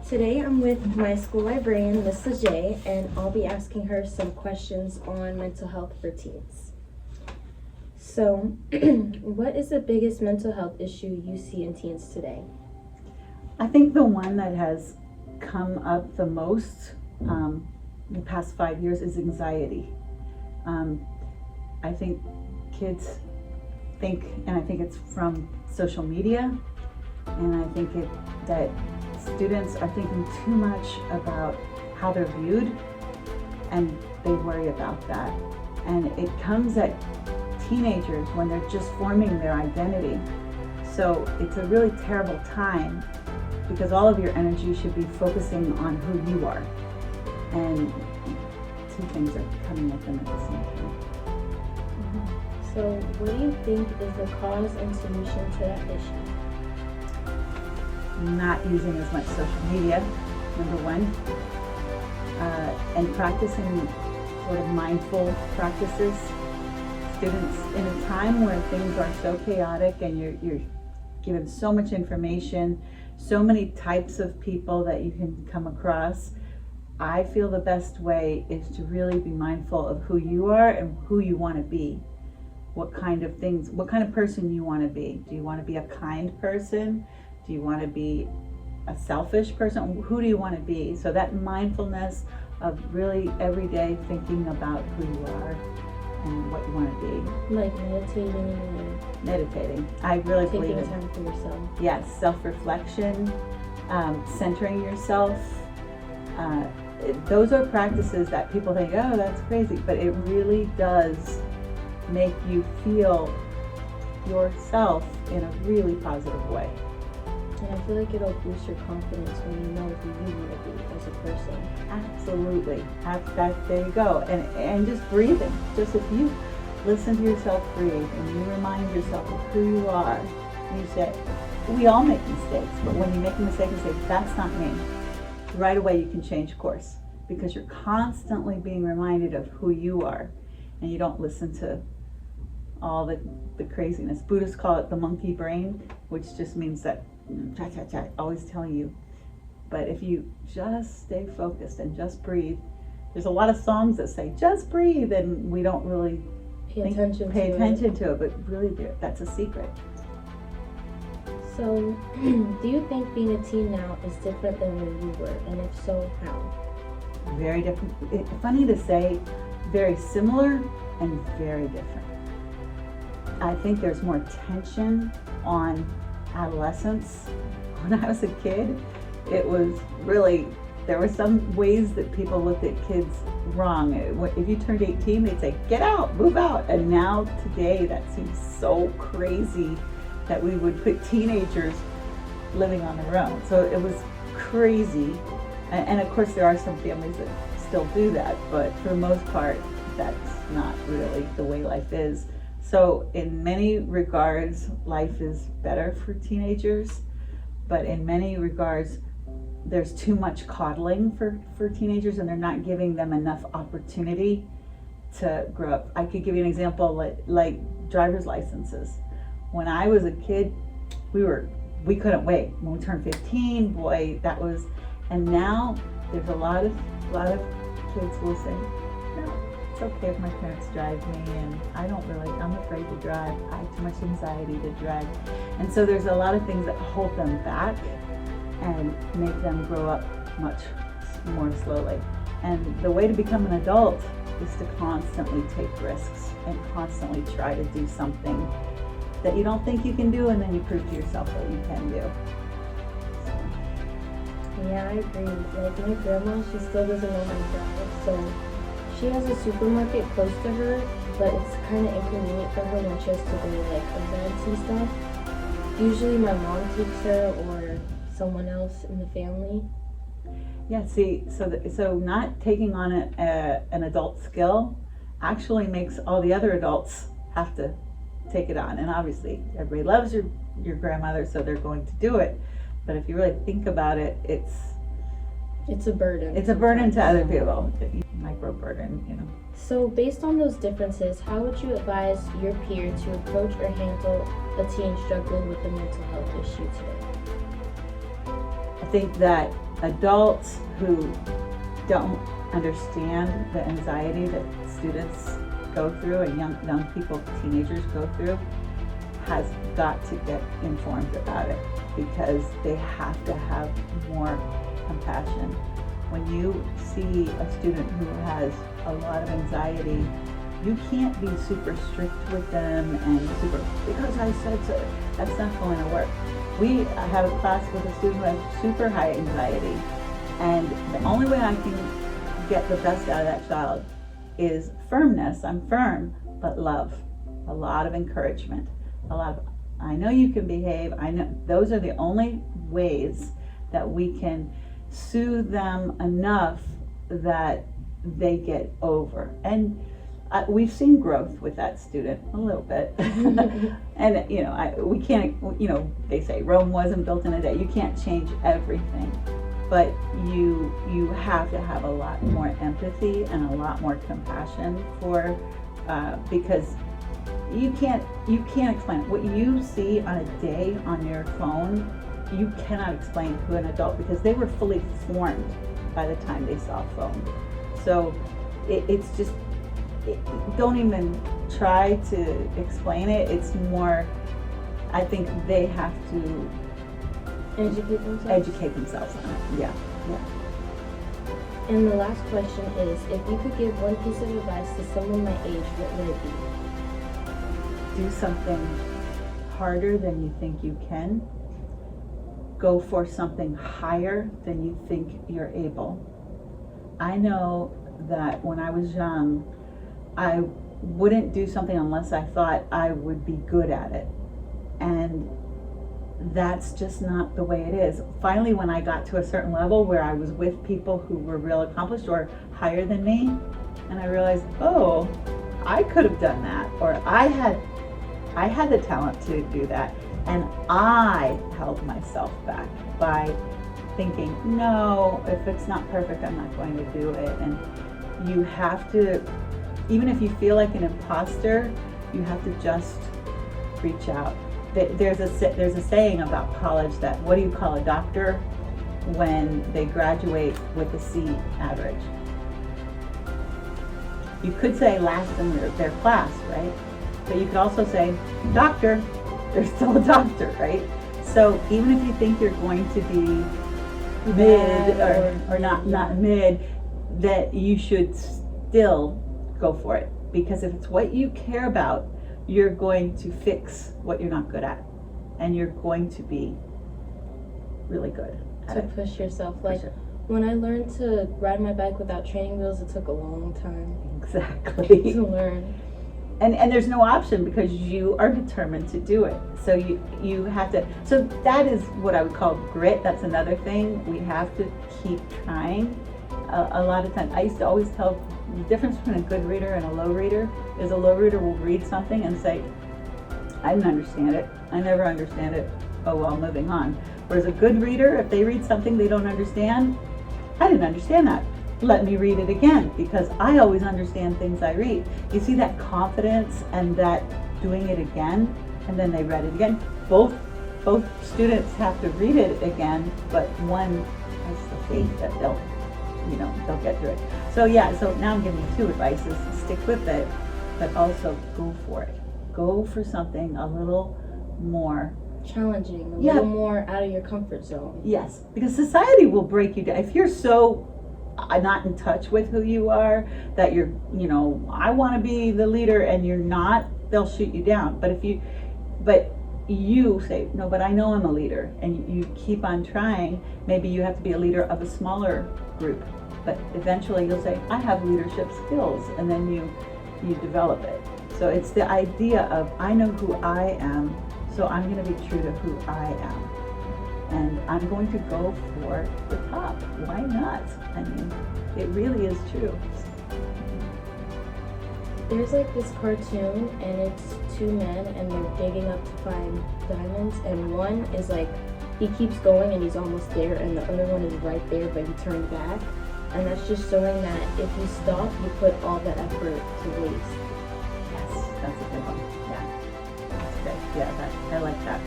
Today I'm with my school librarian, Miss Lejay, and I'll be asking her some questions on mental health for teens. So, what is the biggest mental health issue you see in teens today? I think the one that has come up the most the past 5 years is anxiety. I think kids think, and I think it's from social media, and I think that students are thinking too much about how they're viewed, and they worry about that. And it comes at teenagers when they're just forming their identity. So it's a really terrible time because all of your energy should be focusing on who you are. And two things are coming at them at the same time. So, what do you think is the cause and solution to that issue? Not using as much social media, number one, and practicing sort of mindful practices. Students, in a time where things are so chaotic and you're given so much information, so many types of people that you can come across, I feel the best way is to really be mindful of who you are and who you want to be. What kind of person you want to be. Do you want to be a kind person? Do you want to be a selfish person? Who do you want to be? So that mindfulness of really every day thinking about who you are and what you want to be. Like meditating. Meditating. I really believe Taking in time for yourself. Yes, self-reflection, centering yourself. Those are practices that people think, oh, that's crazy, but it really does make you feel yourself in a really positive way. And I feel like it'll boost your confidence when you know who you want to be as a person. Absolutely. There you go. And just breathing. Just if you listen to yourself breathe and you remind yourself of who you are, you say, we all make mistakes, but when you make a mistake and say, that's not me, right away you can change course because you're constantly being reminded of who you are and you don't listen to all the craziness. Buddhists call it the monkey brain, which just means that always telling you. But if you just stay focused and just breathe, there's a lot of songs that say just breathe, and we don't really pay attention to it, but really that's a secret. So, do you think being a teen now is different than when you were, and if so, how? Very different. It's funny to say, very similar and very different. I think there's more tension on adolescence. When I was a kid, it was really, there were some ways that people looked at kids wrong. If you turned 18, they'd say, get out, move out. And now today, that seems so crazy that we would put teenagers living on their own. So it was crazy. And of course, there are some families that still do that, but for the most part, that's not really the way life is. So in many regards, life is better for teenagers, but in many regards, there's too much coddling for teenagers, and they're not giving them enough opportunity to grow up. I could give you an example, like driver's licenses. When I was a kid, we couldn't wait. When we turned 15, boy, that was, and now there's a lot of kids will say, no, it's okay if my parents drive me, and I'm afraid to drive. I have too much anxiety to drive. And so there's a lot of things that hold them back and make them grow up much more slowly. And the way to become an adult is to constantly take risks and constantly try to do something that you don't think you can do, and then you prove to yourself that you can do. Yeah, I agree. Like my grandma, she still doesn't know how to drive, so she has a supermarket close to her, but it's kind of inconvenient for her when she has to go to like events and stuff. Usually my mom takes her or someone else in the family. Yeah, see, so not taking on an adult skill actually makes all the other adults have to take it on. And obviously, everybody loves your grandmother, so they're going to do it. But if you really think about it, it's a burden. It's a burden to other people, micro burden, So based on those differences, how would you advise your peer to approach or handle a teen struggling with a mental health issue today? I think that adults who don't understand the anxiety that students go through and young people, teenagers go through, has got to get informed about it, because they have to have more compassion. When you see a student who has a lot of anxiety, you can't be super strict with them and because I said so. That's not going to work. We have a class with a student who has super high anxiety, and the only way I can get the best out of that child is firmness. I'm firm, but love, a lot of encouragement, a lot of, I know you can behave. I know those are the only ways that we can soothe them enough that they get over. And we've seen growth with that student a little bit. And we can't, they say Rome wasn't built in a day. You can't change everything, but you have to have a lot more empathy and a lot more compassion for, because you can't explain it. What you see on a day on your phone, you cannot explain to an adult, because they were fully formed by the time they saw a phone. So it's just, don't even try to explain it. It's more, I think they have to educate themselves on it. Yeah. And the last question is, if you could give one piece of advice to someone my age, what would it be? Do something harder than you think you can. Go for something higher than you think you're able. I know that when I was young, I wouldn't do something unless I thought I would be good at it. And that's just not the way it is. Finally, when I got to a certain level where I was with people who were real accomplished or higher than me, and I realized, oh, I could have done that, or I had the talent to do that, and I held myself back by thinking, no, if it's not perfect, I'm not going to do it. And you have to, even if you feel like an imposter, you have to just reach out. There's a saying about college that, what do you call a doctor when they graduate with a C average? You could say last in their class, right? But you could also say doctor, they're still a doctor, right? So even if you think you're going to be mid or not mid, that you should still go for it. Because if it's what you care about, you're going to fix what you're not good at, and you're going to be really good at to it. push yourself. Like, when I learned to ride my bike without training wheels, it took a long time Exactly. to learn. And there's no option, because you are determined to do it. So you have to, so that is what I would call grit. That's another thing. We have to keep trying. A lot of times, I used to always tell the difference between a good reader and a low reader is a low reader will read something and say, I didn't understand it. I never understand it. Oh well, moving on. Whereas a good reader, if they read something they don't understand, I didn't understand that. Let me read it again, because I always understand things I read. You see that confidence and that doing it again, and then they read it again. Both students have to read it again, but one has the faith that they'll get through it. So now I'm giving you two advices: stick with it, but also go for it. Go for something a little more challenging, a little more out of your comfort zone. Yes, because society will break you down. If you're so not in touch with who you are, that you're, I want to be the leader, and you're not, they'll shoot you down. But you say, no, but I know I'm a leader, and you keep on trying. Maybe you have to be a leader of a smaller group, but eventually you'll say, I have leadership skills, and then you develop it. So it's the idea of, I know who I am, so I'm going to be true to who I am. And I'm going to go for the top. Why not? I mean, it really is true. There's like this cartoon, and it's two men, and they're digging up to find diamonds, and one is like, he keeps going and he's almost there, and the other one is right there, but he turned back. And that's just showing that if you stop, you put all the effort to waste. Yes, that's a good one. Yeah, that's good. Yeah, I like that.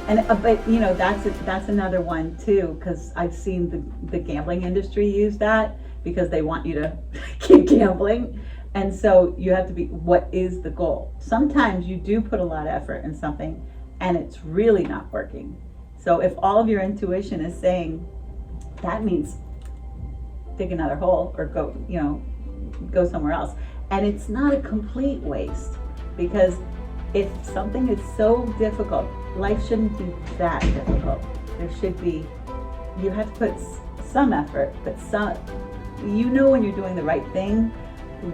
And but you know that's another one too, because I've seen the gambling industry use that because they want you to keep gambling, and so you have to be, what is the goal? Sometimes you do put a lot of effort in something and it's really not working. So if all of your intuition is saying that means dig another hole or go somewhere else, and it's not a complete waste, because if something is so difficult, life shouldn't be that difficult. There should be, you have to put some effort, but when you're doing the right thing,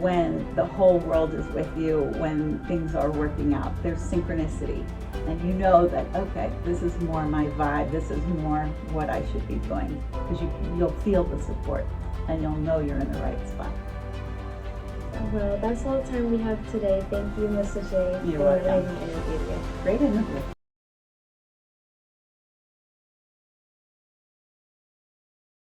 when the whole world is with you, when things are working out, there's synchronicity, and you know that, okay, this is more my vibe, this is more what I should be doing, because you'll feel the support and you'll know you're in the right spot. Well, that's all the time we have today. Thank you, Mrs. J, You're for welcome. letting me interview you. Great interview.